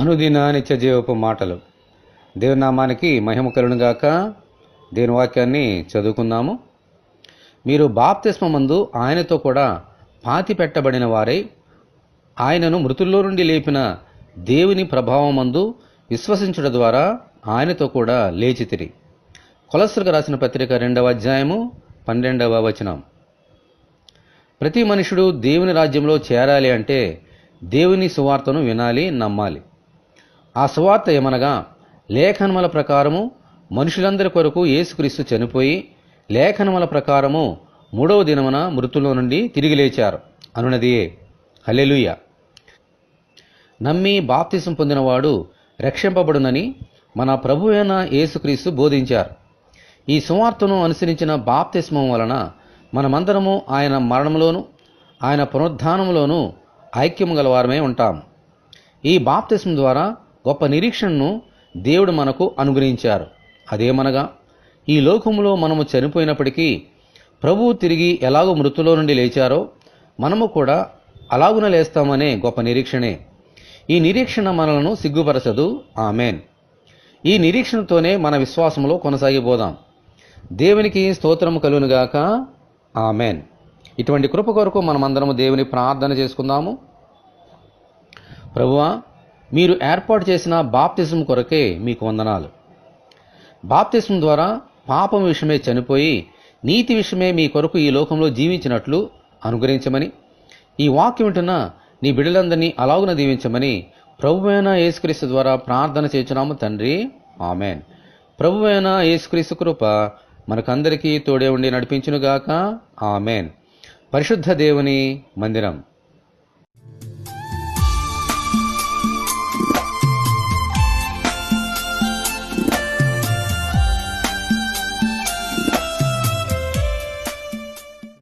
అనుదిన నిత్య జీవపు మాటలు. దేవుని నామానికి మహిమ కలుగునుగాక. దేవుని వాక్యాన్ని చదువుకుందాము. మీరు బాప్తిస్మమందు ఆయనతో కూడా పాతి పెట్టబడిన వారై ఆయనను మృతుల్లో నుండి లేపిన దేవుని ప్రభావమందు విశ్వసించుట ద్వారా ఆయనతో కూడా లేచితిరి. కొలస్సీలకు రాసిన పత్రిక 2వ అధ్యాయము 12వ వచనం. ప్రతి మనుషుడు దేవుని రాజ్యంలో చేరాలి అంటే దేవుని సువార్తను వినాలి, నమ్మాలి. ఆ సువార్త ఏమనగా, లేఖనముల ప్రకారము మనుషులందరి కొరకు యేసుక్రీస్తు చనిపోయి లేఖనముల ప్రకారము 3వ దినమున మృతుల్లో నుండి తిరిగి లేచారు అనునదియే. హల్లెలూయా. నమ్మి బాప్తిసం పొందినవాడు రక్షింపబడునని మన ప్రభువైన యేసుక్రీస్తు బోధించారు. ఈ సువార్తను అనుసరించిన బాప్తిస్మం వలన మనమందరము ఆయన మరణంలోను ఆయన పునరుద్ధానములోను ఐక్యము గలవారమై ఉంటాము. ఈ బాప్తిస్మం ద్వారా గొప్ప నిరీక్షణను దేవుడు మనకు అనుగ్రహించారు. అదేమనగా, ఈ లోకములో మనము చనిపోయినప్పటికీ ప్రభువు తిరిగి ఎలాగో మృతులో నుండి లేచారో మనము కూడా అలాగున లేస్తామనే గొప్ప నిరీక్షణే. ఈ నిరీక్షణ మనలను సిగ్గుపరచదు. ఆమెన్. ఈ నిరీక్షణతోనే మన విశ్వాసంలో కొనసాగిపోదాం. దేవునికి స్తోత్రము కలుగునుగాక. ఆమెన్. ఇటువంటి కృప కొరకు మనమందరము దేవుని ప్రార్థన చేసుకుందాము. ప్రభువా, మీరు ఏర్పాటు చేసిన బాప్తిజం కొరకే మీకు వందనాలు. బాప్తిజం ద్వారా పాపం విషయమే చనిపోయి నీతి విషయమే మీ కొరకు ఈ లోకంలో జీవించినట్లు అనుగ్రహించమని, ఈ వాక్యం వింటున్న నీ బిడ్డలందరినీ అలాగున దీవించమని ప్రభువైన యేసుక్రీస్తు ద్వారా ప్రార్థన చేస్తున్నాము తండ్రి. ఆమెన్. ప్రభువైన యేసుక్రీస్తు కృప మనకందరికీ తోడే ఉండి నడిపించునుగాక. ఆమెన్. పరిశుద్ధ దేవుని మందిరం.